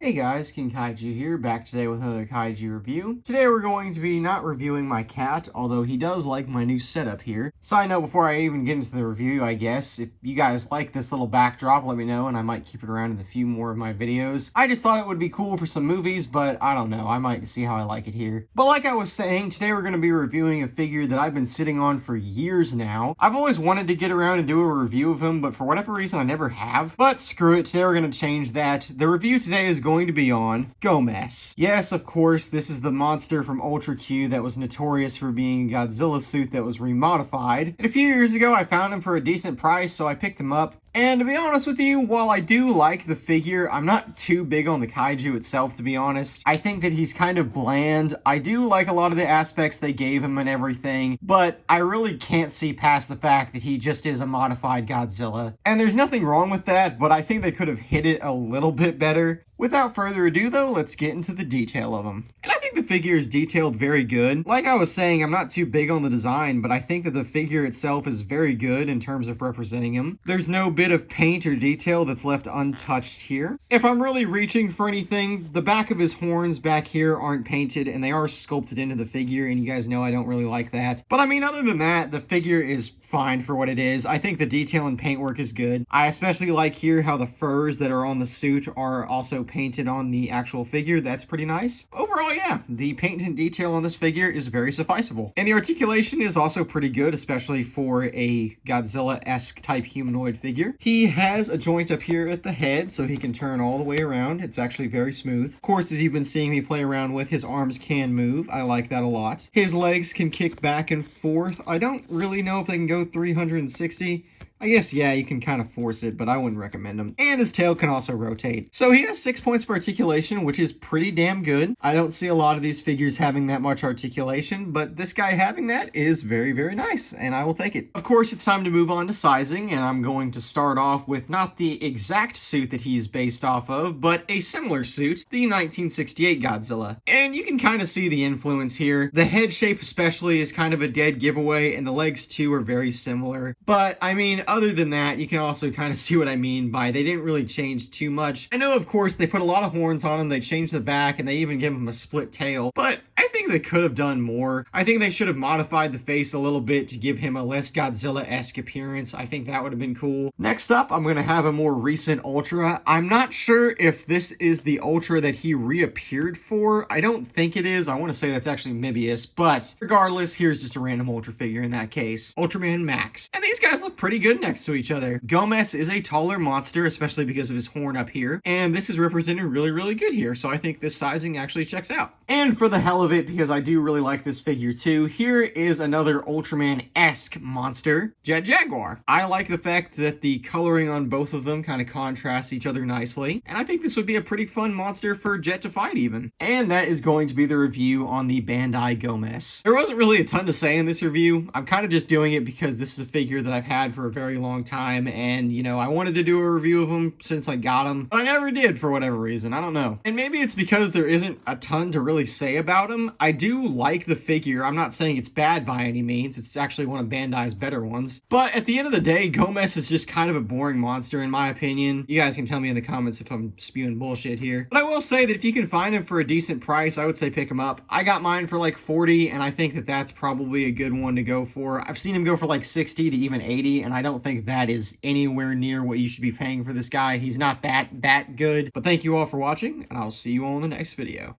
Hey guys, King Kaiju here, back today with another Kaiju review. Today we're going to be not reviewing my cat, although he does like my new setup here. Side note before I even get into the review, I guess, if you guys like this little backdrop, let me know and I might keep it around in a few more of my videos. I just thought it would be cool for some movies, but I don't know, I might see how I like it here. But like I was saying, today we're going to be reviewing a figure that I've been sitting on for years now. I've always wanted to get around and do a review of him, but for whatever reason I never have. But screw it, today we're going to change that. The review today is going to be on Gomess. Yes, of course, this is the monster from Ultra Q that was notorious for being a Godzilla suit that was remodified. And a few years ago, I found him for a decent price, so I picked him up. And to be honest with you, while I do like the figure, I'm not too big on the Kaiju itself, to be honest. I think that he's kind of bland. I do like a lot of the aspects they gave him and everything, but I really can't see past the fact that he just is a modified Godzilla. And there's nothing wrong with that, but I think they could have hit it a little bit better. Without further ado though, let's get into the detail of him. And I think the figure is detailed very good. Like I was saying, I'm not too big on the design, but I think that the figure itself is very good in terms of representing him. There's no bit of paint or detail that's left untouched here. If I'm really reaching for anything, the back of his horns back here aren't painted and they are sculpted into the figure, and you guys know I don't really like that. But I mean, other than that, the figure is fine for what it is. I think the detail and paintwork is good. I especially like here how the furs that are on the suit are also painted on the actual figure. That's pretty nice. Overall, yeah, the paint and detail on this figure is very sufficeable. And the articulation is also pretty good, especially for a Godzilla-esque type humanoid figure. He has a joint up here at the head, so he can turn all the way around. It's actually very smooth. Of course, as you've been seeing me play around with, his arms can move. I like that a lot. His legs can kick back and forth. I don't really know if they can go 360. I guess, yeah, you can kind of force it, but I wouldn't recommend him. And his tail can also rotate. So he has 6 points for articulation, which is pretty damn good. I don't see a lot of these figures having that much articulation, but this guy having that is very, very nice, and I will take it. Of course, it's time to move on to sizing, and I'm going to start off with not the exact suit that he's based off of, but a similar suit, the 1968 Godzilla. And you can kind of see the influence here. The head shape especially is kind of a dead giveaway, and the legs too are very similar. But, I mean, other than that, you can also kind of see what I mean by they didn't really change too much. I know, of course, they put a lot of horns on him, they changed the back, and they even give him a split tail, but I think they could have done more. I think they should have modified the face a little bit to give him a less Godzilla-esque appearance. I think that would have been cool. Next up, I'm going to have a more recent Ultra. I'm not sure if this is the Ultra that he reappeared for. I don't think it is. I want to say that's actually Mibius, but regardless, here's just a random Ultra figure in that case. Ultraman Max. And these guys look pretty good next to each other. Gomess is a taller monster, especially because of his horn up here, and this is represented really, really good here, so I think this sizing actually checks out. And for the hell of it, because I do really like this figure too, here is another Ultraman-esque monster, Jet Jaguar. I like the fact that the coloring on both of them kind of contrasts each other nicely, and I think this would be a pretty fun monster for Jet to fight even. And that is going to be the review on the Bandai Gomess. There wasn't really a ton to say in this review. I'm kind of just doing it because this is a figure that I've had for a very long time, and you know, I wanted to do a review of him since I got him, but I never did for whatever reason. I don't know. And maybe it's because there isn't a ton to really say about him. I do like the figure. I'm not saying it's bad by any means. It's actually one of Bandai's better ones. But at the end of the day, Gomess is just kind of a boring monster in my opinion. You guys can tell me in the comments if I'm spewing bullshit here. But I will say that if you can find him for a decent price, I would say pick him up. I got mine for like 40, and I think that that's probably a good one to go for. I've seen him go for like 60 to even 80, and I don't think that is anywhere near what you should be paying for this guy. He's not that good. But thank you all for watching, and I'll see you all in the next video.